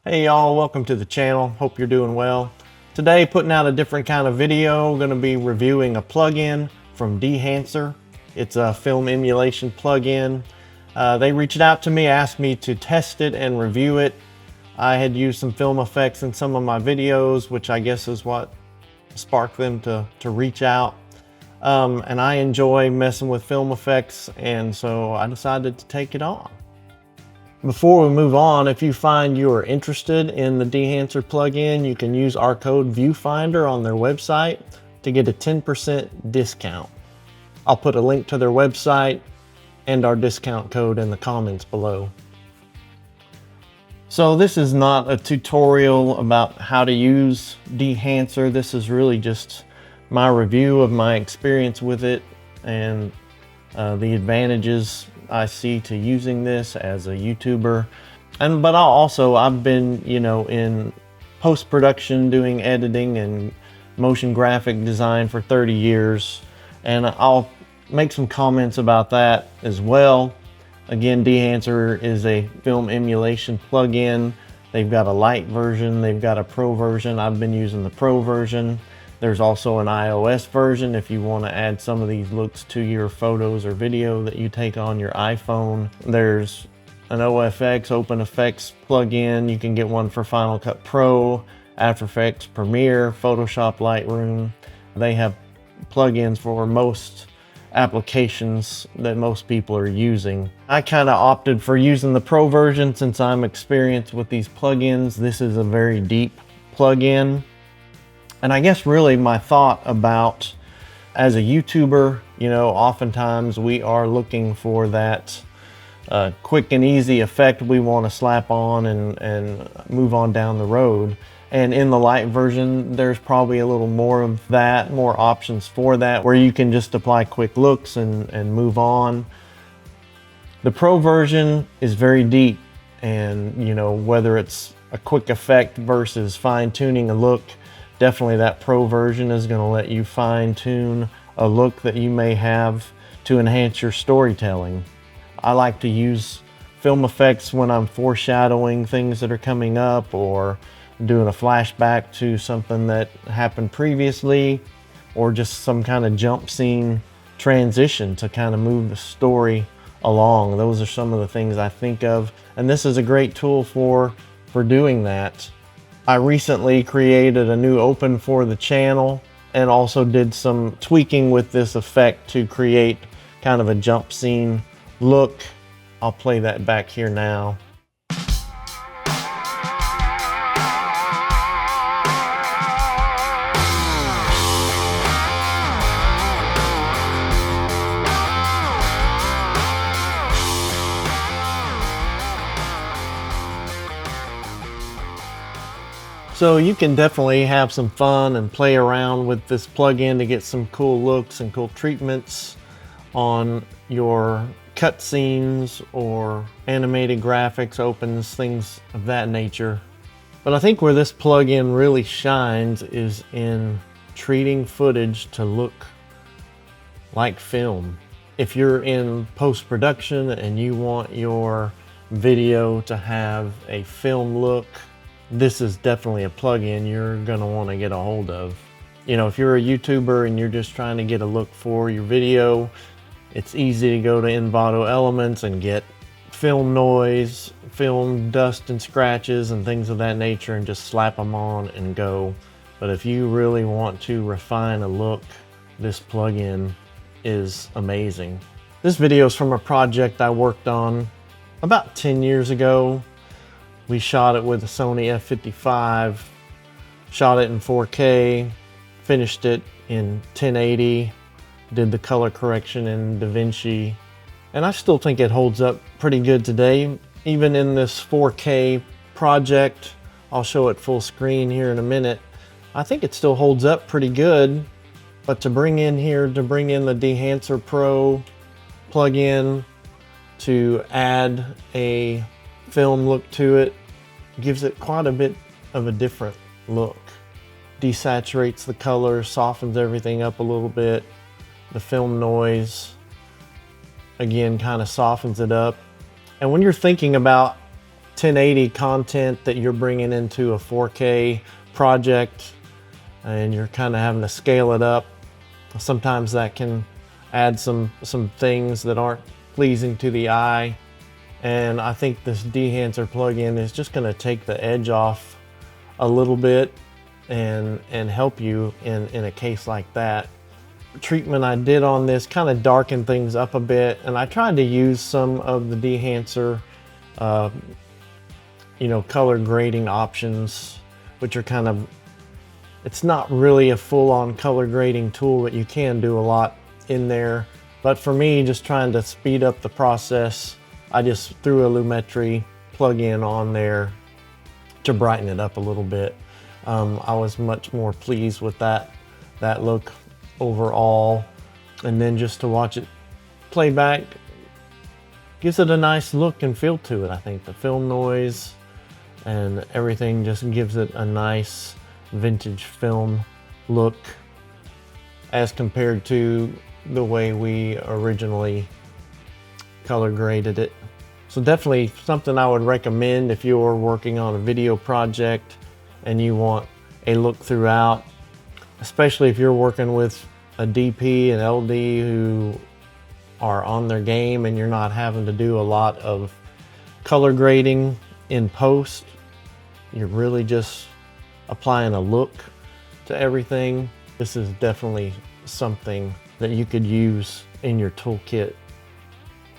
Hey y'all, welcome to the channel. Hope you're doing well. Today, putting out a different kind of video. Going to be reviewing a plugin from Dehancer. It's a film emulation plugin. They reached out to me, asked me to test it and review it. I had used some film effects in some of my videos, which I guess is what sparked them to reach out. And I enjoy messing with film effects, and so I decided to take it on. Before we move on, if you find you are interested in the Dehancer plugin, you can use our code Viewfinder on their website to get a 10% discount. I'll put a link to their website and our discount code in the comments below. So this is not a tutorial about how to use Dehancer. This is really just my review of my experience with it and the advantages I see to using this as a YouTuber. But I've been, in post-production doing editing and motion graphic design for 30 years. And I'll make some comments about that as well. Again, Dehancer is a film emulation plugin. They've got a light version, they've got a pro version. I've been using the pro version. There's also an iOS version if you want to add some of these looks to your photos or video that you take on your iPhone. There's an OFX, Open Effects plugin. You can get one for Final Cut Pro, After Effects, Premiere, Photoshop, Lightroom. They have plugins for most applications that most people are using. I kind of opted for using the pro version since I'm experienced with these plugins. This is a very deep plugin. And I guess really my thought about, as a YouTuber, oftentimes we are looking for that quick and easy effect we want to slap on and move on down the road. And in the light version, there's probably a little more of that, more options for that, where you can just apply quick looks and move on. The pro version is very deep, and whether it's a quick effect versus fine-tuning a look, definitely that pro version is going to let you fine-tune a look that you may have to enhance your storytelling. I like to use film effects when I'm foreshadowing things that are coming up or doing a flashback to something that happened previously, or just some kind of jump scene transition to kind of move the story along. Those are some of the things I think of, and this is a great tool for doing that. I recently created a new open for the channel and also did some tweaking with this effect to create kind of a jump scene look. I'll play that back here now. So you can definitely have some fun and play around with this plugin to get some cool looks and cool treatments on your cutscenes or animated graphics, opens, things of that nature. But I think where this plugin really shines is in treating footage to look like film. If you're in post-production and you want your video to have a film look, this is definitely a plugin you're going to want to get a hold of. If you're a YouTuber and you're just trying to get a look for your video, it's easy to go to Envato Elements and get film noise, film dust and scratches and things of that nature and just slap them on and go. But if you really want to refine a look, this plugin is amazing. This video is from a project I worked on about 10 years ago. We shot it with a Sony f55, shot it in 4K, finished it in 1080, did the color correction in DaVinci, and I still think it holds up pretty good today. Even in this 4K project, I'll show it full screen here in a minute, I think it still holds up pretty good. But to bring in the Dehancer Pro plugin to add a film look to it, gives it quite a bit of a different look. Desaturates the color, softens everything up a little bit. The film noise, again, kind of softens it up. And when you're thinking about 1080 content that you're bringing into a 4K project and you're kind of having to scale it up, sometimes that can add some things that aren't pleasing to the eye. And I think this Dehancer plugin is just going to take the edge off a little bit and help you in a case like that. The treatment I did on this kind of darkened things up a bit, and I tried to use some of the Dehancer color grading options, which are kind of, it's not really a full-on color grading tool, but you can do a lot in there. But for me, just trying to speed up the process, I just threw a Lumetri plugin on there to brighten it up a little bit. I was much more pleased with that look overall. And then just to watch it play back gives it a nice look and feel to it. I think the film noise and everything just gives it a nice vintage film look as compared to the way we originally color graded it. So definitely something I would recommend if you're working on a video project and you want a look throughout, especially if you're working with a DP and LD who are on their game and you're not having to do a lot of color grading in post. You're really just applying a look to everything. This is definitely something that you could use in your toolkit.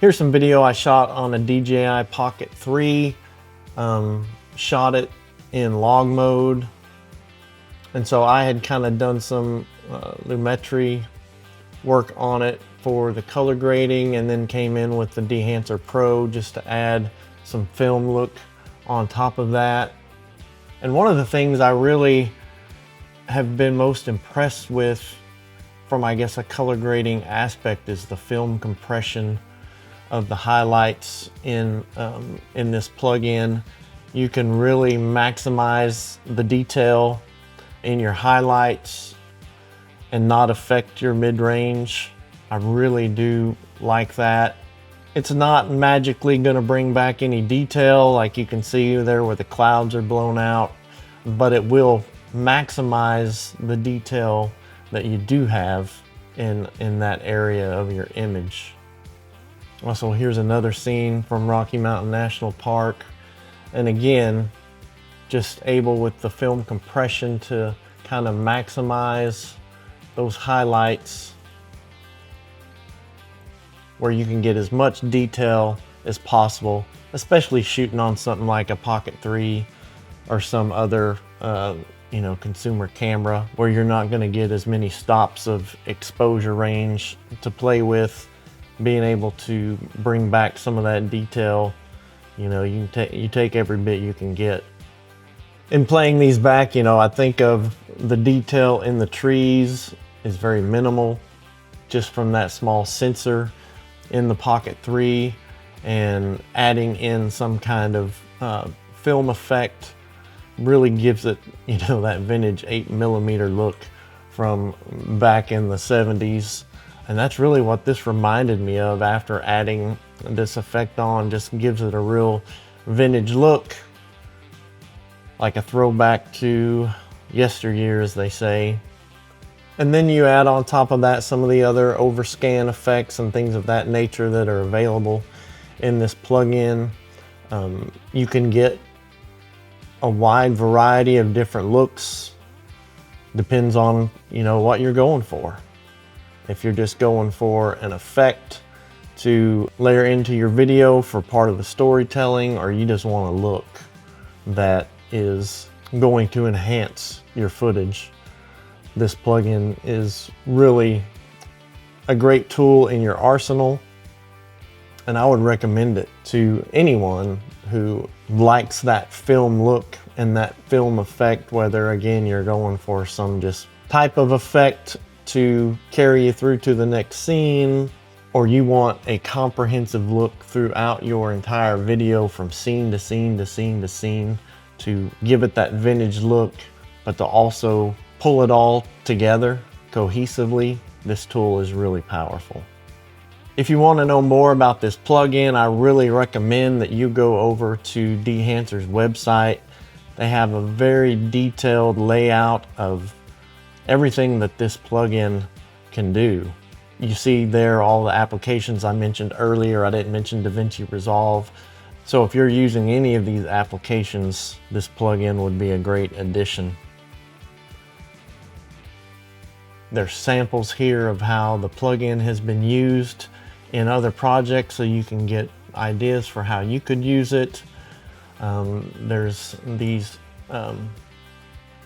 Here's some video I shot on a DJI Pocket 3. Shot it in log mode. And so I had kind of done some Lumetri work on it for the color grading, and then came in with the Dehancer Pro just to add some film look on top of that. And one of the things I really have been most impressed with from, I guess, a color grading aspect is the film compression of the highlights in this plugin. You can really maximize the detail in your highlights and not affect your mid-range. I really do like that. It's not magically going to bring back any detail like you can see there where the clouds are blown out, but it will maximize the detail that you do have in that area of your image. Also, here's another scene from Rocky Mountain National Park. And again, just able with the film compression to kind of maximize those highlights where you can get as much detail as possible, especially shooting on something like a Pocket 3 or some other consumer camera where you're not going to get as many stops of exposure range to play with. Being able to bring back some of that detail, you take every bit you can get. In playing these back, I think of the detail in the trees is very minimal, just from that small sensor in the Pocket 3, and adding in some kind of film effect really gives it, that vintage 8mm look from back in the 70s. And that's really what this reminded me of after adding this effect on. Just gives it a real vintage look, like a throwback to yesteryear, as they say. And then you add on top of that some of the other overscan effects and things of that nature that are available in this plugin. You can get a wide variety of different looks. Depends on, what you're going for. If you're just going for an effect to layer into your video for part of the storytelling, or you just want a look that is going to enhance your footage, this plugin is really a great tool in your arsenal, and I would recommend it to anyone who likes that film look and that film effect, whether again you're going for some just type of effect to carry you through to the next scene, or you want a comprehensive look throughout your entire video from scene to scene to scene to scene to give it that vintage look, but to also pull it all together cohesively. This tool is really powerful. If you want to know more about this plugin, I really recommend that you go over to Dehancer's website. They have a very detailed layout of everything that this plugin can do. You see there all the applications I mentioned earlier. I didn't mention DaVinci Resolve. So if you're using any of these applications, this plugin would be a great addition. There's samples here of how the plugin has been used in other projects, so you can get ideas for how you could use it. There's these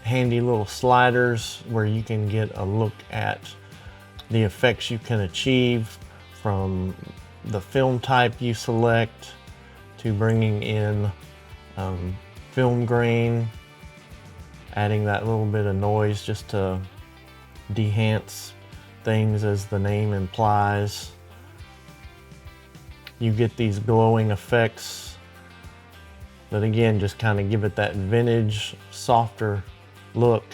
handy little sliders where you can get a look at the effects you can achieve from the film type you select to bringing in film grain, adding that little bit of noise just to dehance things as the name implies. You get these glowing effects that again just kind of give it that vintage, softer look.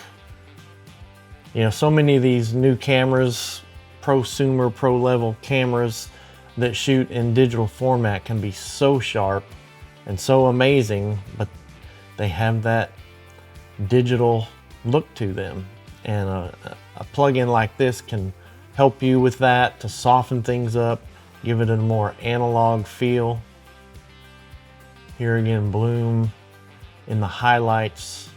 You know, so many of these new cameras, prosumer, pro level cameras that shoot in digital format can be so sharp and so amazing, but they have that digital look to them. And a plugin like this can help you with that, to soften things up, give it a more analog feel. Here again, bloom in the highlights.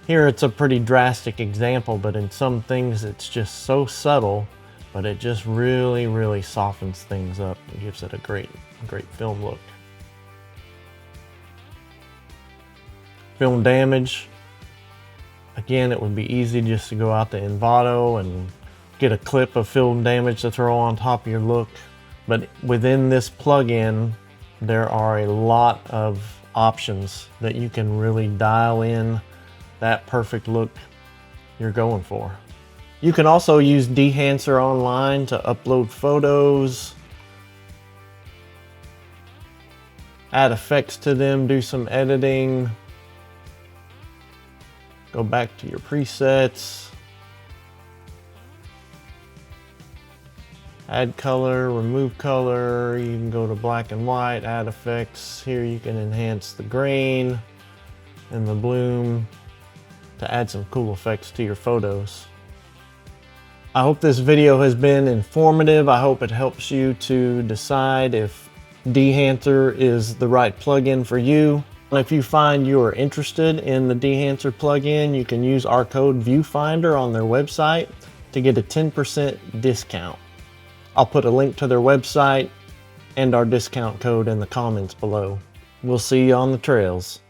Here it's a pretty drastic example, but in some things it's just so subtle, but it just really, really softens things up and gives it a great film look. Film damage. Again, it would be easy just to go out to Envato and get a clip of film damage to throw on top of your look. But within this plugin, there are a lot of options that you can really dial in that perfect look you're going for. You can also use Dehancer online to upload photos, add effects to them, do some editing, go back to your presets, add color, remove color. You can go to black and white, add effects. Here you can enhance the grain and the bloom to add some cool effects to your photos. I hope this video has been informative. I hope it helps you to decide if Dehancer is the right plugin for you. If you find you are interested in the Dehancer plugin, you can use our code Viewfinder on their website to get a 10% discount. I'll put a link to their website and our discount code in the comments below. We'll see you on the trails.